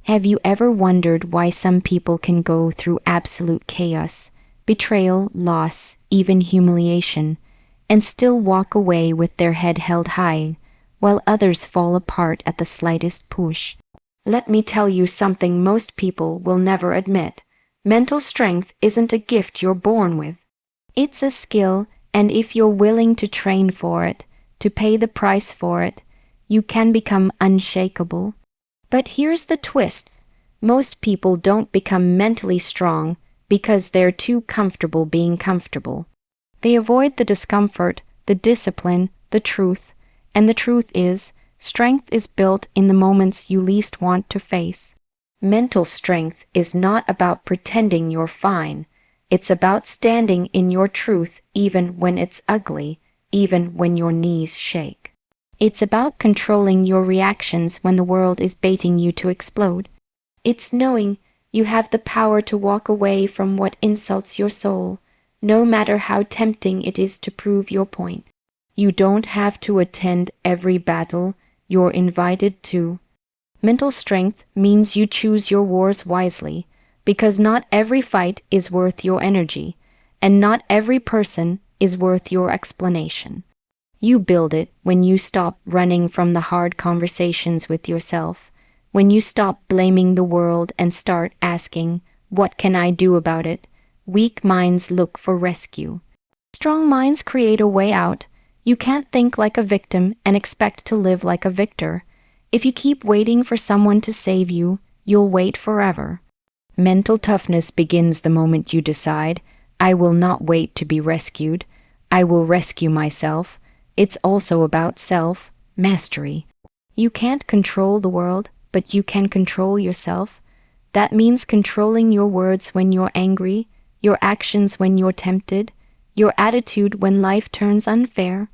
Have you ever wondered why some people can go through absolute chaos, betrayal, loss, even humiliation, and still walk away with their head held high, while others fall apart at the slightest push? Let me tell you something most people will never admit. Mental strength isn't a gift you're born with. It's a skill, and if you're willing to train for it, to pay the price for it, you can become unshakable. But here's the twist. Most people don't become mentally strong because they're too comfortable being comfortable. They avoid the discomfort, the discipline, the truth, and the truth is, strength is built in the moments you least want to face. Mental strength is not about pretending you're fine. It's about standing in your truth even when it's ugly, even when your knees shake. It's about controlling your reactions when the world is baiting you to explode. It's knowing you have the power to walk away from what insults your soul, no matter how tempting it is to prove your point. You don't have to attend every battle, you're invited to. Mental strength means you choose your wars wisely, because not every fight is worth your energy, and not every person is worth your explanation. You build it when you stop running from the hard conversations with yourself, when you stop blaming the world and start asking, "What can I do about it?" Weak minds look for rescue. Strong minds create a way out. You can't think like a victim and expect to live like a victor. If you keep waiting for someone to save you, you'll wait forever. Mental toughness begins the moment you decide, "I will not wait to be rescued. I will rescue myself." It's also about self-mastery. You can't control the world, but you can control yourself. That means controlling your words when you're angry, your actions when you're tempted, your attitude when life turns unfair.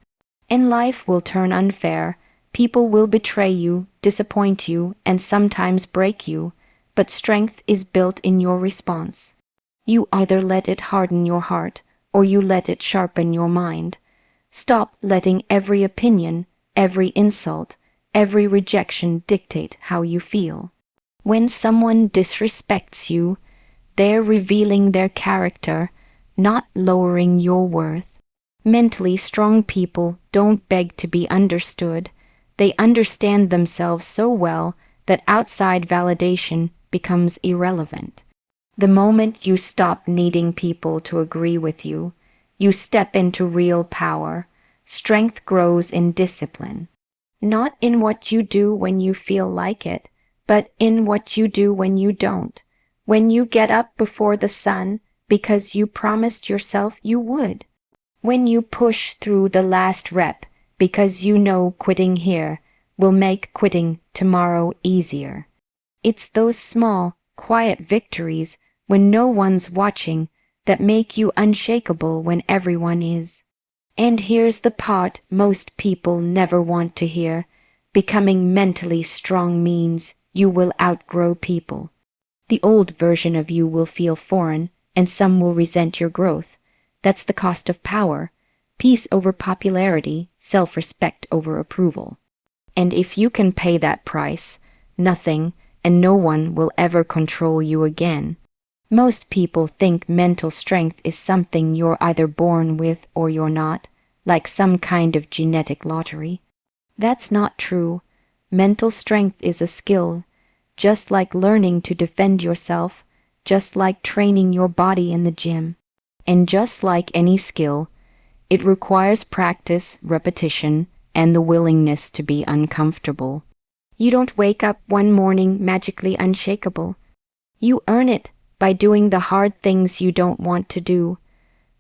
And life will turn unfair. People will betray you, disappoint you, and sometimes break you, but strength is built in your response. You either let it harden your heart, or you let it sharpen your mind. Stop letting every opinion, every insult, every rejection dictate how you feel. When someone disrespects you, they're revealing their character, not lowering your worth. Mentally strong people don't beg to be understood. They understand themselves so well that outside validation becomes irrelevant. The moment you stop needing people to agree with you, you step into real power. Strength grows in discipline. Not in what you do when you feel like it, but in what you do when you don't. When you get up before the sun because you promised yourself you would. When you push through the last rep because you know quitting here will make quitting tomorrow easier. It's those small, quiet victories when no one's watching that make you unshakable when everyone is. And here's the part most people never want to hear. Becoming mentally strong means you will outgrow people. The old version of you will feel foreign, and some will resent your growth. That's the cost of power. Peace over popularity, self-respect over approval. And if you can pay that price, nothing and no one will ever control you again. Most people think mental strength is something you're either born with or you're not, like some kind of genetic lottery. That's not true. Mental strength is a skill, just like learning to defend yourself, just like training your body in the gym. And just like any skill, it requires practice, repetition, and the willingness to be uncomfortable. You don't wake up one morning magically unshakable. You earn it by doing the hard things you don't want to do,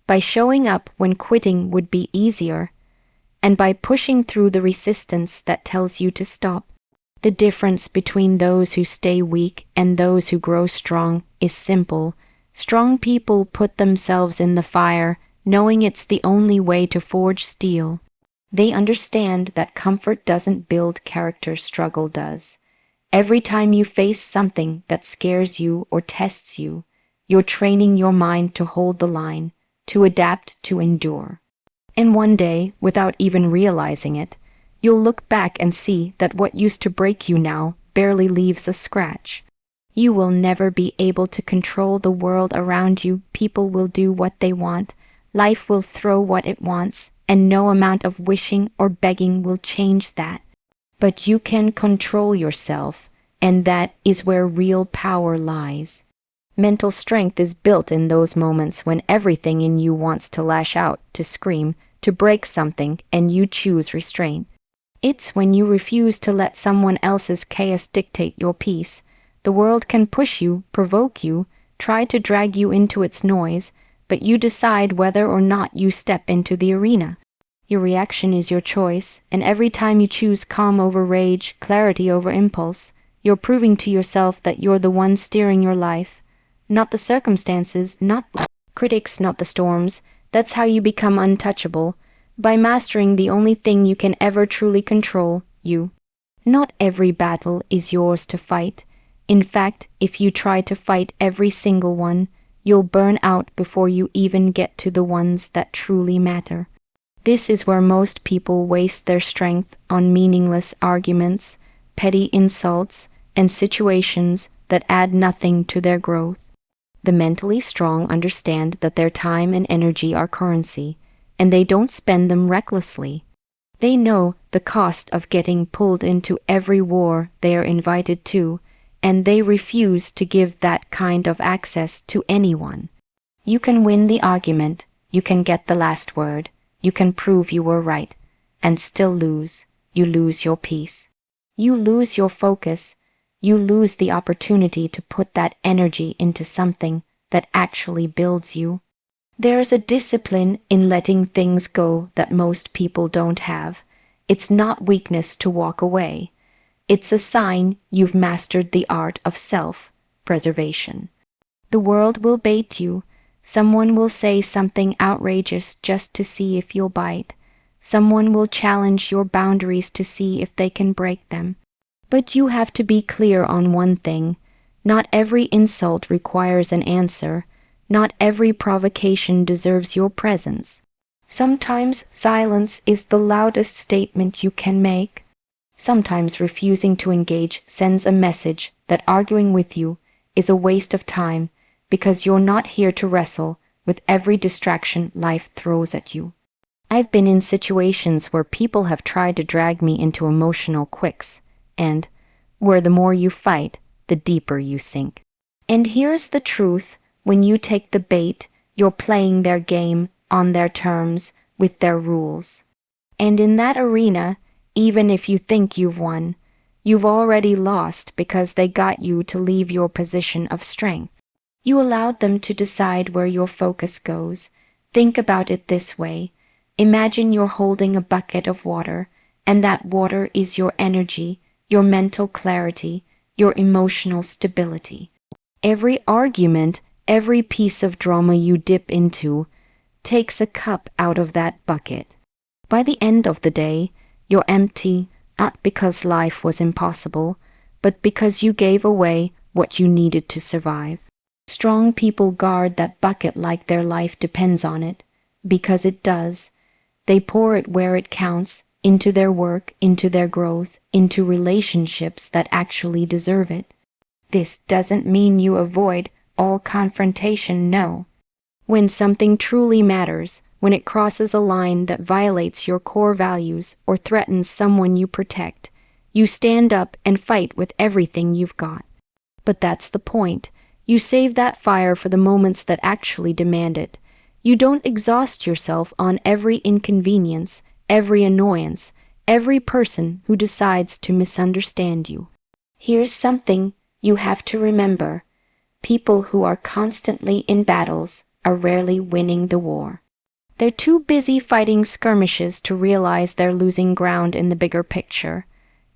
by showing up when quitting would be easier, and by pushing through the resistance that tells you to stop. The difference between those who stay weak and those who grow strong is simple. Strong people put themselves in the fire, knowing it's the only way to forge steel. They understand that comfort doesn't build character, struggle does. Every time you face something that scares you or tests you, you're training your mind to hold the line, to adapt, to endure. And one day, without even realizing it, you'll look back and see that what used to break you now barely leaves a scratch. You will never be able to control the world around you. People will do what they want. Life will throw what it wants, and no amount of wishing or begging will change that. But you can control yourself, and that is where real power lies. Mental strength is built in those moments when everything in you wants to lash out, to scream, to break something, and you choose restraint. It's when you refuse to let someone else's chaos dictate your peace. The world can push you, provoke you, try to drag you into its noise, but you decide whether or not you step into the arena. Your reaction is your choice, and every time you choose calm over rage, clarity over impulse, you're proving to yourself that you're the one steering your life. Not the circumstances, not the critics, not the storms. That's how you become untouchable, by mastering the only thing you can ever truly control, you. Not every battle is yours to fight. In fact, if you try to fight every single one, you'll burn out before you even get to the ones that truly matter. This is where most people waste their strength on meaningless arguments, petty insults, and situations that add nothing to their growth. The mentally strong understand that their time and energy are currency, and they don't spend them recklessly. They know the cost of getting pulled into every war they are invited to, and they refuse to give that kind of access to anyone. You can win the argument, you can get the last word, you can prove you were right, and still lose. You lose your peace. You lose your focus. You lose the opportunity to put that energy into something that actually builds you. There is a discipline in letting things go that most people don't have. It's not weakness to walk away. It's a sign you've mastered the art of self-preservation. The world will bait you. Someone will say something outrageous just to see if you'll bite. Someone will challenge your boundaries to see if they can break them. But you have to be clear on one thing. Not every insult requires an answer. Not every provocation deserves your presence. Sometimes silence is the loudest statement you can make. Sometimes refusing to engage sends a message that arguing with you is a waste of time because you're not here to wrestle with every distraction life throws at you. I've been in situations where people have tried to drag me into emotional quicks, and where the more you fight, the deeper you sink. And here's the truth. When you take the bait, you're playing their game on their terms with their rules. And in that arena, even if you think you've won, you've already lost because they got you to leave your position of strength. You allowed them to decide where your focus goes. Think about it this way. Imagine you're holding a bucket of water, and that water is your energy, your mental clarity, your emotional stability. Every argument, every piece of drama you dip into takes a cup out of that bucket. By the end of the day, you're empty, not because life was impossible, but because you gave away what you needed to survive. Strong people guard that bucket like their life depends on it, because it does. They pour it where it counts, into their work, into their growth, into relationships that actually deserve it. This doesn't mean you avoid all confrontation, no. When something truly matters, when it crosses a line that violates your core values or threatens someone you protect, you stand up and fight with everything you've got. But that's the point. You save that fire for the moments that actually demand it. You don't exhaust yourself on every inconvenience, every annoyance, every person who decides to misunderstand you. Here's something you have to remember. People who are constantly in battles are rarely winning the war. They're too busy fighting skirmishes to realize they're losing ground in the bigger picture.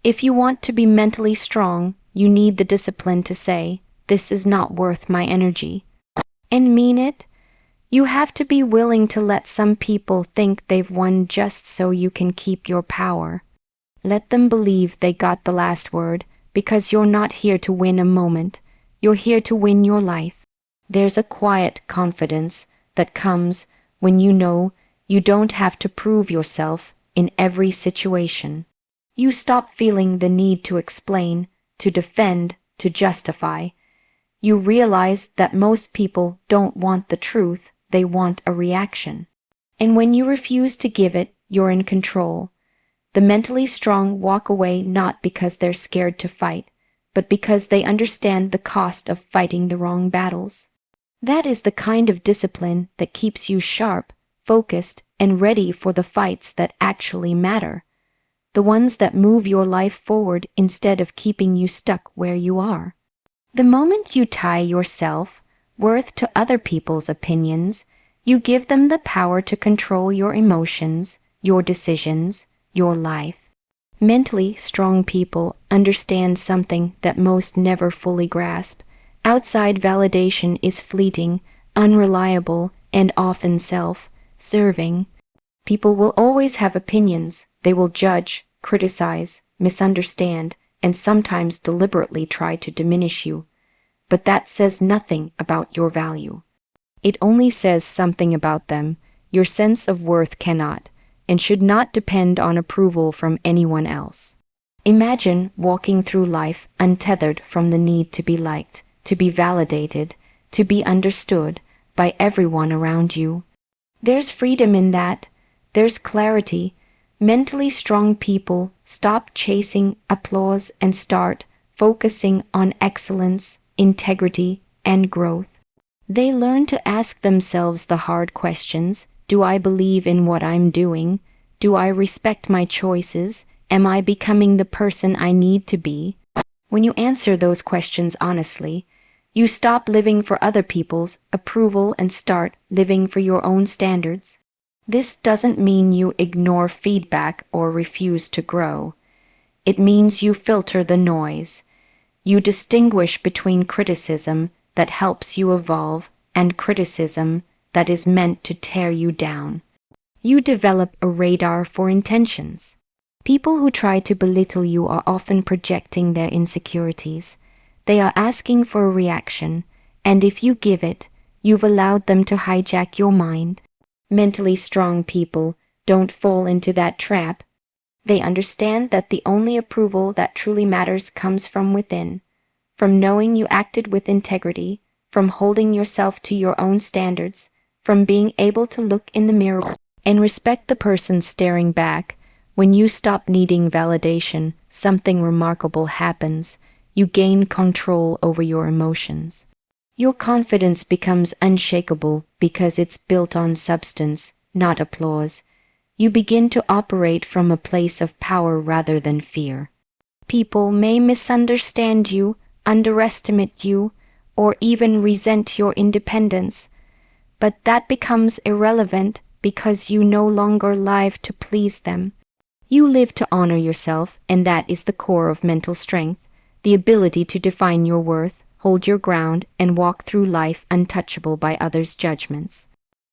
If you want to be mentally strong, you need the discipline to say, "This is not worth my energy," and mean it. You have to be willing to let some people think they've won just so you can keep your power. Let them believe they got the last word, because you're not here to win a moment. You're here to win your life. There's a quiet confidence that comes when you know you don't have to prove yourself in every situation. You stop feeling the need to explain, to defend, to justify. You realize that most people don't want the truth, they want a reaction. And when you refuse to give it, you're in control. The mentally strong walk away not because they're scared to fight, but because they understand the cost of fighting the wrong battles. That is the kind of discipline that keeps you sharp, focused, and ready for the fights that actually matter. The ones that move your life forward instead of keeping you stuck where you are. The moment you tie your self-worth to other people's opinions, you give them the power to control your emotions, your decisions, your life. Mentally strong people understand something that most never fully grasp. Outside validation is fleeting, unreliable, and often self-serving. People will always have opinions. They will judge, criticize, misunderstand, and sometimes deliberately try to diminish you. But that says nothing about your value. It only says something about them. Your sense of worth cannot and should not depend on approval from anyone else. Imagine walking through life untethered from the need to be liked, to be validated, to be understood by everyone around you. There's freedom in that. There's clarity. Mentally strong people stop chasing applause and start focusing on excellence, integrity, and growth. They learn to ask themselves the hard questions. Do I believe in what I'm doing? Do I respect my choices? Am I becoming the person I need to be? When you answer those questions honestly, you stop living for other people's approval and start living for your own standards. This doesn't mean you ignore feedback or refuse to grow. It means you filter the noise. You distinguish between criticism that helps you evolve and criticism that is meant to tear you down. You develop a radar for intentions. People who try to belittle you are often projecting their insecurities. They are asking for a reaction, and if you give it, you've allowed them to hijack your mind. Mentally strong people don't fall into that trap. They understand that the only approval that truly matters comes from within, from knowing you acted with integrity, from holding yourself to your own standards, from being able to look in the mirror and respect the person staring back. When you stop needing validation, something remarkable happens. You gain control over your emotions. Your confidence becomes unshakable because it's built on substance, not applause. You begin to operate from a place of power rather than fear. People may misunderstand you, underestimate you, or even resent your independence, but that becomes irrelevant because you no longer live to please them. You live to honor yourself, and that is the core of mental strength, the ability to define your worth, hold your ground, and walk through life untouchable by others' judgments.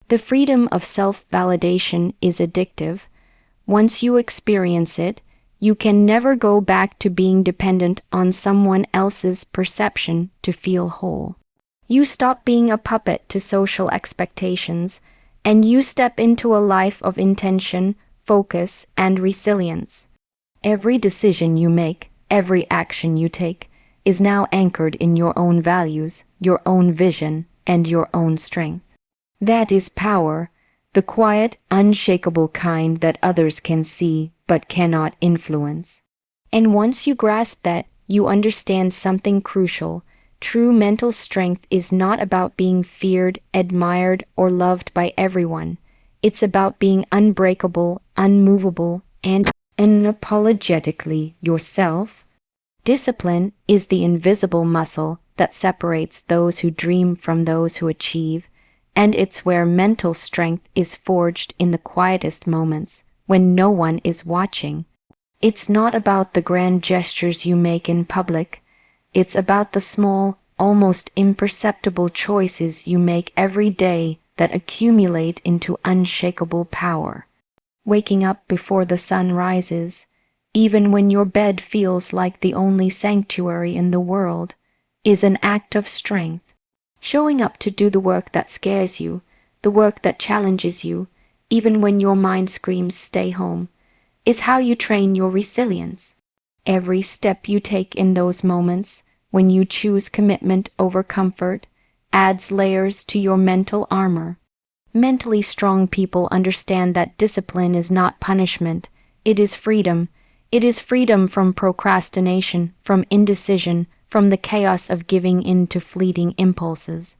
The freedom of self-validation is addictive. Once you experience it, you can never go back to being dependent on someone else's perception to feel whole. You stop being a puppet to social expectations, and you step into a life of intention, focus, and resilience. Every decision you make, every action you take, is now anchored in your own values, your own vision, and your own strength. That is power, the quiet, unshakable kind that others can see but cannot influence. And once you grasp that, you understand something crucial. True mental strength is not about being feared, admired, or loved by everyone. It's about being unbreakable, unmovable, and unapologetically yourself. Discipline is the invisible muscle that separates those who dream from those who achieve, and it's where mental strength is forged in the quietest moments, when no one is watching. It's not about the grand gestures you make in public. It's about the small, almost imperceptible choices you make every day that accumulate into unshakable power. Waking up before the sun rises, even when your bed feels like the only sanctuary in the world, is an act of strength. Showing up to do the work that scares you, the work that challenges you, even when your mind screams stay home, is how you train your resilience. Every step you take in those moments, when you choose commitment over comfort, adds layers to your mental armor. Mentally strong people understand that discipline is not punishment, it is freedom. It is freedom from procrastination, from indecision, from the chaos of giving in to fleeting impulses.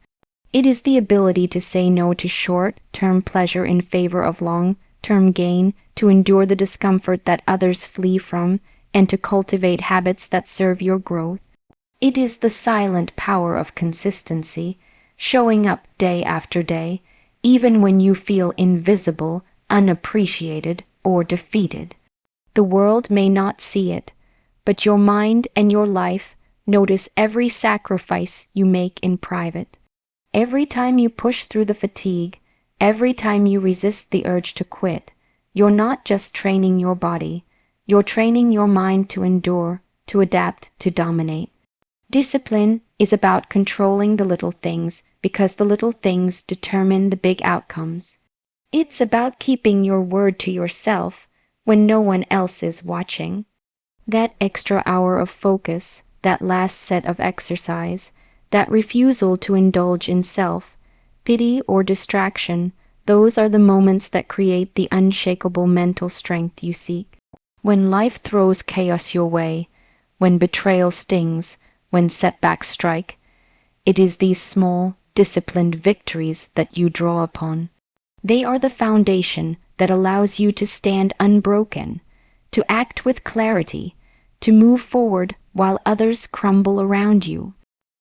It is the ability to say no to short-term pleasure in favor of long-term gain, to endure the discomfort that others flee from, and to cultivate habits that serve your growth. It is the silent power of consistency, showing up day after day, even when you feel invisible, unappreciated, or defeated. The world may not see it, but your mind and your life notice every sacrifice you make in private. Every time you push through the fatigue, every time you resist the urge to quit, you're not just training your body, you're training your mind to endure, to adapt, to dominate. Discipline is about controlling the little things because the little things determine the big outcomes. It's about keeping your word to yourself when no one else is watching. That extra hour of focus, that last set of exercise, that refusal to indulge in self-pity or distraction, those are the moments that create the unshakable mental strength you seek. When life throws chaos your way, when betrayal stings, when setbacks strike, it is these small, disciplined victories that you draw upon. They are the foundation that allows you to stand unbroken, to act with clarity, to move forward while others crumble around you.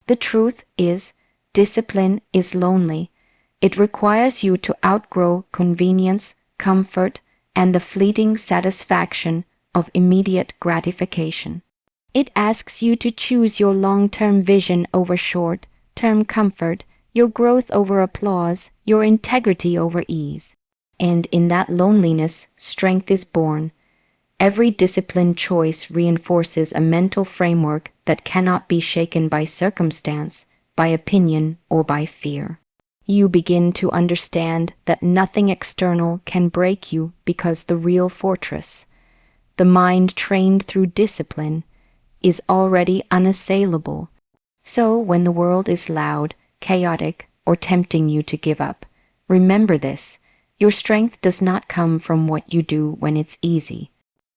The truth is, discipline is lonely. It requires you to outgrow convenience, comfort, and the fleeting satisfaction of immediate gratification. It asks you to choose your long-term vision over short-term comfort, your growth over applause, your integrity over ease. And in that loneliness, strength is born. Every disciplined choice reinforces a mental framework that cannot be shaken by circumstance, by opinion, or by fear. You begin to understand that nothing external can break you because the real fortress, the mind trained through discipline, is already unassailable. So when the world is loud, chaotic, or tempting you to give up, remember this: your strength does not come from what you do when it's easy.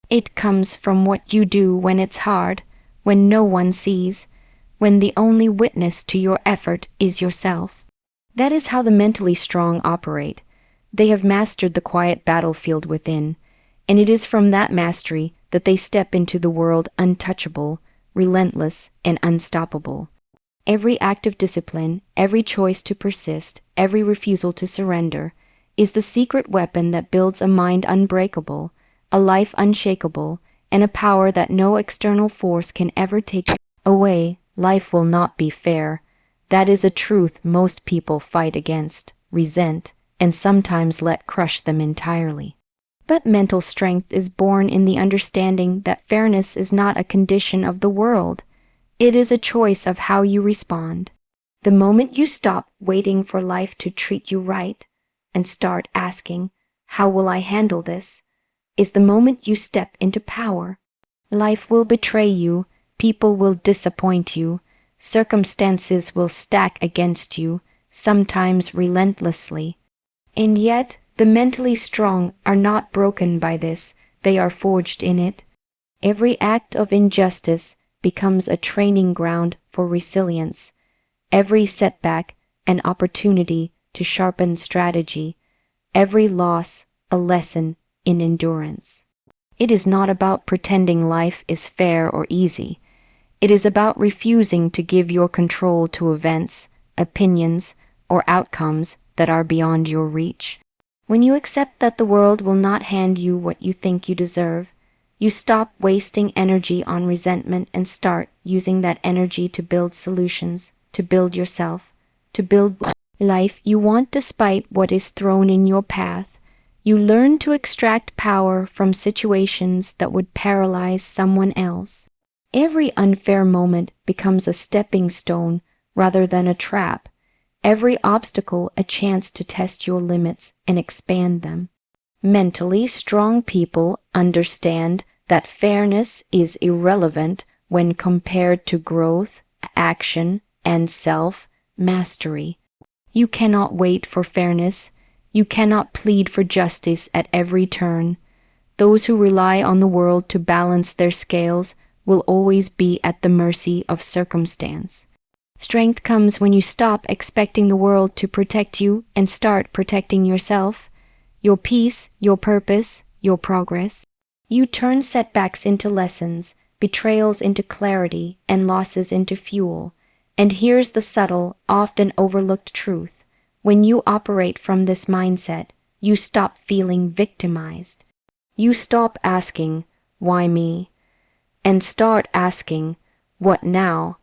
It comes from what you do when it's hard, when no one sees, when the only witness to your effort is yourself. That is how the mentally strong operate. They have mastered the quiet battlefield within, and it is from that mastery that they step into the world untouchable, relentless, and unstoppable. Every act of discipline, every choice to persist, every refusal to surrender, is the secret weapon that builds a mind unbreakable, a life unshakable, and a power that no external force can ever take away. Life will not be fair. That is a truth most people fight against, resent, and sometimes let crush them entirely. But mental strength is born in the understanding that fairness is not a condition of the world. It is a choice of how you respond. The moment you stop waiting for life to treat you right and start asking, "How will I handle this?" is the moment you step into power. Life will betray you, people will disappoint you, circumstances will stack against you, sometimes relentlessly. And yet, the mentally strong are not broken by this, they are forged in it. Every act of injustice becomes a training ground for resilience. Every setback, an opportunity to sharpen strategy. Every loss, a lesson in endurance. It is not about pretending life is fair or easy. It is about refusing to give your control to events, opinions, or outcomes that are beyond your reach. When you accept that the world will not hand you what you think you deserve, you stop wasting energy on resentment and start using that energy to build solutions, to build yourself, to build life you want despite what is thrown in your path. You learn to extract power from situations that would paralyze someone else. Every unfair moment becomes a stepping stone rather than a trap. Every obstacle a chance to test your limits and expand them. Mentally strong people understand that fairness is irrelevant when compared to growth, action, and self-mastery. You cannot wait for fairness. You cannot plead for justice at every turn. Those who rely on the world to balance their scales will always be at the mercy of circumstance. Strength comes when you stop expecting the world to protect you and start protecting yourself, your peace, your purpose, your progress. You turn setbacks into lessons, betrayals into clarity, and losses into fuel. And here's the subtle, often overlooked truth. When you operate from this mindset, you stop feeling victimized. You stop asking, "Why me?" and start asking, "What now?"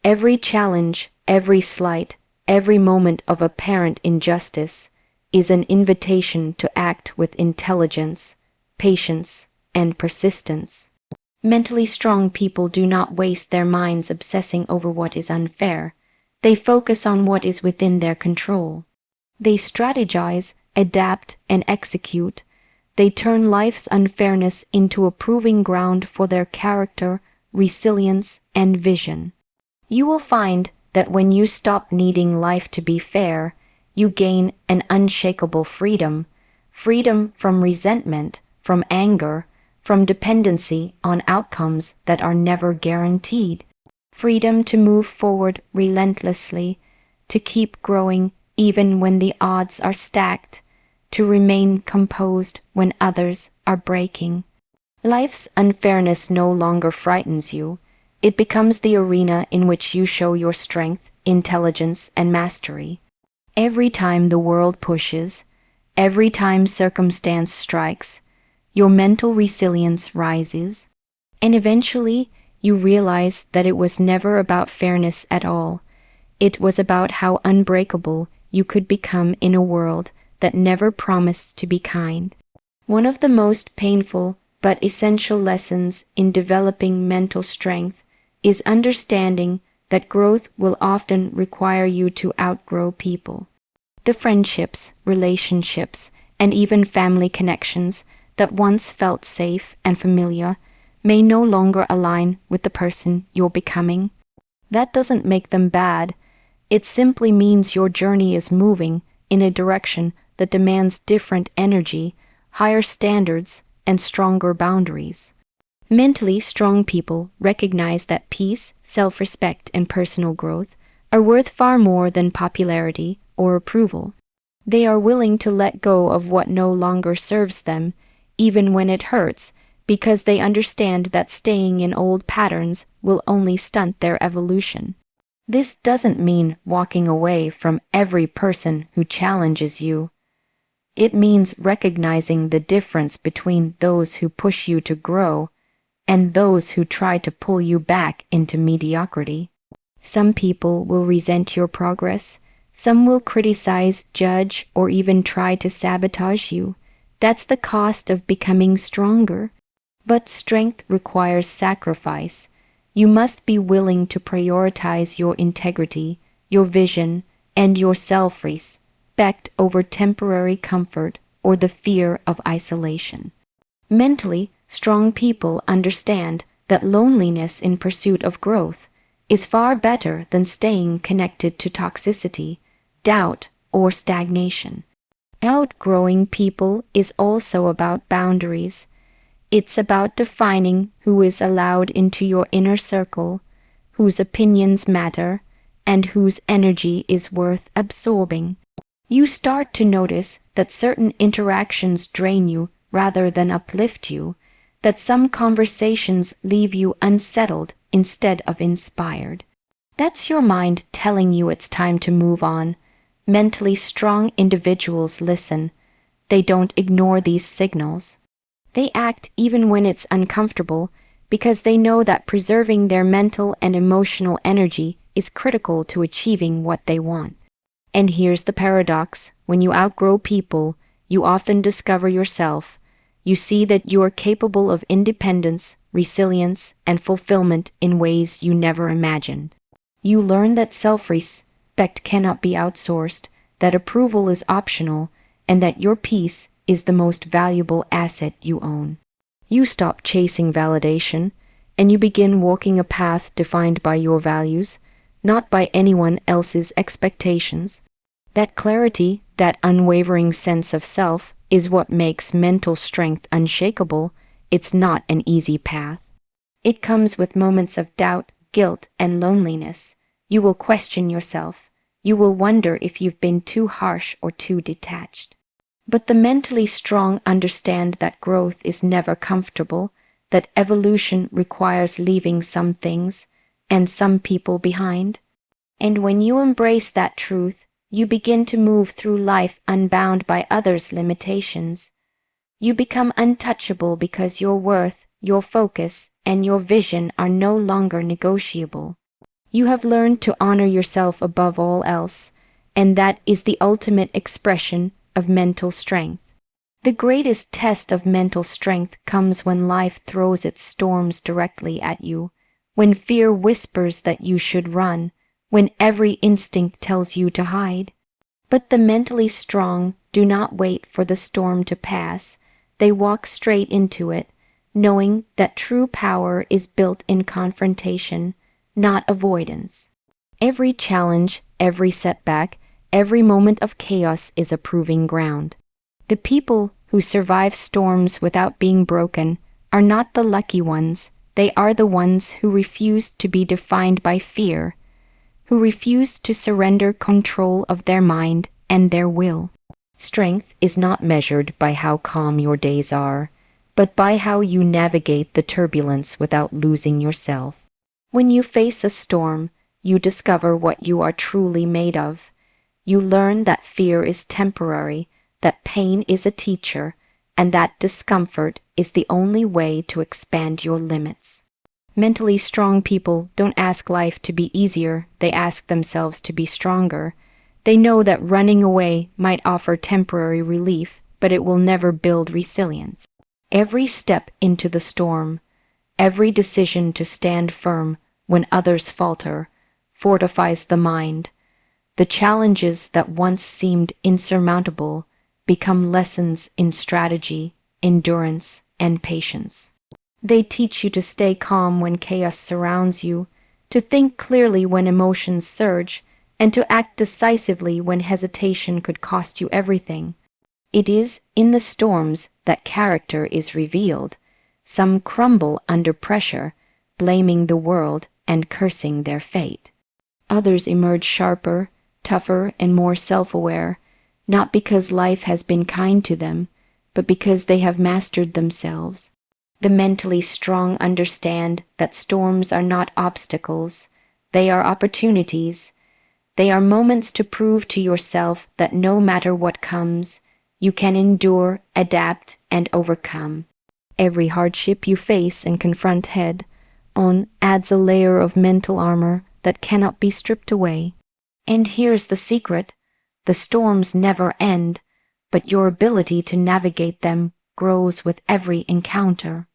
Every challenge, every slight, every moment of apparent injustice is an invitation to act with intelligence, patience, and persistence. Mentally strong people do not waste their minds obsessing over what is unfair. They focus on what is within their control. They strategize, adapt, and execute. They turn life's unfairness into a proving ground for their character, resilience, and vision. You will find that when you stop needing life to be fair, you gain an unshakable freedom, freedom from resentment, from anger, from dependency on outcomes that are never guaranteed, freedom to move forward relentlessly, to keep growing even when the odds are stacked, to remain composed when others are breaking. Life's unfairness no longer frightens you. It becomes the arena in which you show your strength, intelligence, and mastery. Every time the world pushes, every time circumstance strikes, your mental resilience rises, and eventually you realize that it was never about fairness at all. It was about how unbreakable you could become in a world that never promised to be kind. One of the most painful but essential lessons in developing mental strength is understanding that growth will often require you to outgrow people. The friendships, relationships, and even family connections that once felt safe and familiar may no longer align with the person you're becoming. That doesn't make them bad. It simply means your journey is moving in a direction that demands different energy, higher standards, and stronger boundaries. Mentally strong people recognize that peace, self-respect, and personal growth are worth far more than popularity or approval. They are willing to let go of what no longer serves them, even when it hurts, because they understand that staying in old patterns will only stunt their evolution. This doesn't mean walking away from every person who challenges you. It means recognizing the difference between those who push you to grow and those who try to pull you back into mediocrity. Some people will resent your progress. Some will criticize, judge, or even try to sabotage you. That's the cost of becoming stronger. But strength requires sacrifice. You must be willing to prioritize your integrity, your vision, and your self-respect over temporary comfort or the fear of isolation. Mentally strong people understand that loneliness in pursuit of growth is far better than staying connected to toxicity, doubt, or stagnation. Outgrowing people is also about boundaries. It's about defining who is allowed into your inner circle, whose opinions matter, and whose energy is worth absorbing. You start to notice that certain interactions drain you rather than uplift you, that some conversations leave you unsettled instead of inspired. That's your mind telling you it's time to move on. Mentally strong individuals listen. They don't ignore these signals. They act even when it's uncomfortable because they know that preserving their mental and emotional energy is critical to achieving what they want. And here's the paradox. When you outgrow people, you often discover yourself. You see that you are capable of independence, resilience, and fulfillment in ways you never imagined. You learn that self-respect cannot be outsourced, that approval is optional, and that your peace is the most valuable asset you own. You stop chasing validation, and you begin walking a path defined by your values, not by anyone else's expectations. That clarity, that unwavering sense of self, is what makes mental strength unshakable. It's not an easy path. It comes with moments of doubt, guilt, and loneliness. You will question yourself. You will wonder if you've been too harsh or too detached. But the mentally strong understand that growth is never comfortable, that evolution requires leaving some things and some people behind. And when you embrace that truth, you begin to move through life unbound by others' limitations. You become untouchable because your worth, your focus, and your vision are no longer negotiable. You have learned to honor yourself above all else, and that is the ultimate expression of mental strength. The greatest test of mental strength comes when life throws its storms directly at you, when fear whispers that you should run, when every instinct tells you to hide. But the mentally strong do not wait for the storm to pass. They walk straight into it, knowing that true power is built in confrontation, not avoidance. Every challenge, every setback, every moment of chaos is a proving ground. The people who survive storms without being broken are not the lucky ones. They are the ones who refuse to be defined by fear, who refuse to surrender control of their mind and their will. Strength is not measured by how calm your days are, but by how you navigate the turbulence without losing yourself. When you face a storm, you discover what you are truly made of. You learn that fear is temporary, that pain is a teacher, and that discomfort is the only way to expand your limits. Mentally strong people don't ask life to be easier, they ask themselves to be stronger. They know that running away might offer temporary relief, but it will never build resilience. Every step into the storm, every decision to stand firm when others falter, fortifies the mind. The challenges that once seemed insurmountable become lessons in strategy, endurance, and patience. They teach you to stay calm when chaos surrounds you, to think clearly when emotions surge, and to act decisively when hesitation could cost you everything. It is in the storms that character is revealed. Some crumble under pressure, blaming the world and cursing their fate. Others emerge sharper, tougher, and more self-aware, not because life has been kind to them, but because they have mastered themselves. The mentally strong understand that storms are not obstacles, they are opportunities. They are moments to prove to yourself that no matter what comes, you can endure, adapt, and overcome. Every hardship you face and confront head-on adds a layer of mental armor that cannot be stripped away. And here's the secret: the storms never end, but your ability to navigate them grows with every encounter.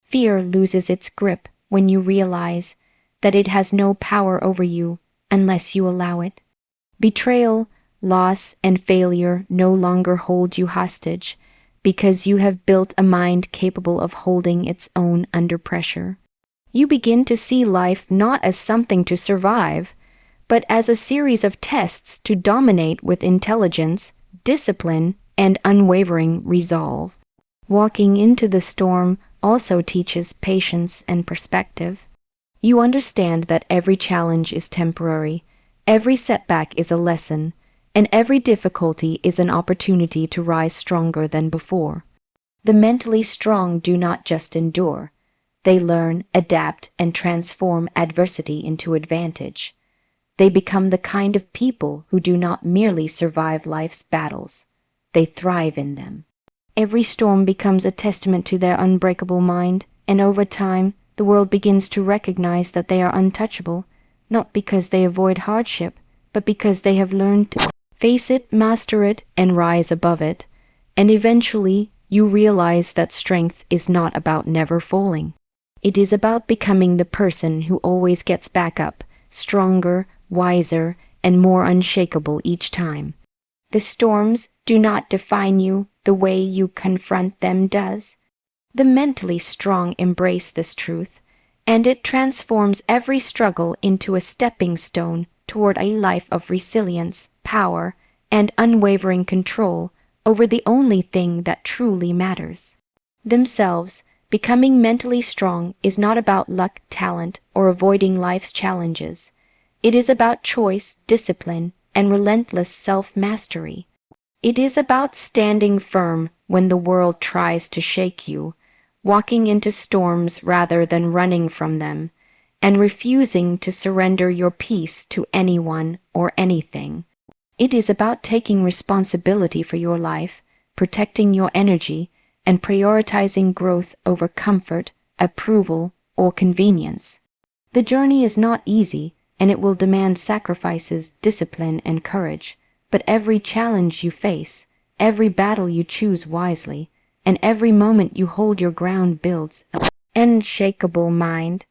Fear loses its grip when you realize that it has no power over you unless you allow it. Betrayal, loss, and failure no longer hold you hostage because you have built a mind capable of holding its own under pressure. You begin to see life not as something to survive, but as a series of tests to dominate with intelligence, discipline, and unwavering resolve. Walking into the storm also teaches patience and perspective. You understand that every challenge is temporary, every setback is a lesson, and every difficulty is an opportunity to rise stronger than before. The mentally strong do not just endure. They learn, adapt, and transform adversity into advantage. They become the kind of people who do not merely survive life's battles. They thrive in them. Every storm becomes a testament to their unbreakable mind, and over time, the world begins to recognize that they are untouchable, not because they avoid hardship, but because they have learned to face it, master it, and rise above it. And eventually, you realize that strength is not about never falling. It is about becoming the person who always gets back up, stronger, wiser, and more unshakable each time. The storms do not define you the way you confront them does. The mentally strong embrace this truth, and it transforms every struggle into a stepping stone toward a life of resilience, power, and unwavering control over the only thing that truly matters. Themselves, becoming mentally strong is not about luck, talent, or avoiding life's challenges. It is about choice, discipline, and relentless self-mastery. It is about standing firm when the world tries to shake you, walking into storms rather than running from them, and refusing to surrender your peace to anyone or anything. It is about taking responsibility for your life, protecting your energy, and prioritizing growth over comfort, approval, or convenience. The journey is not easy, and it will demand sacrifices, discipline, and courage. But every challenge you face, every battle you choose wisely, and every moment you hold your ground builds an unshakable mind.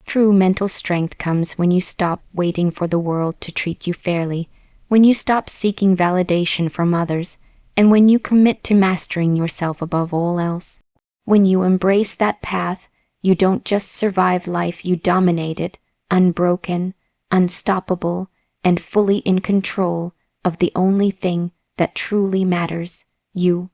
True mental strength comes when you stop waiting for the world to treat you fairly, when you stop seeking validation from others, and when you commit to mastering yourself above all else. When you embrace that path, you don't just survive life, you dominate it, unbroken, unstoppable, and fully in control of the only thing that truly matters, you.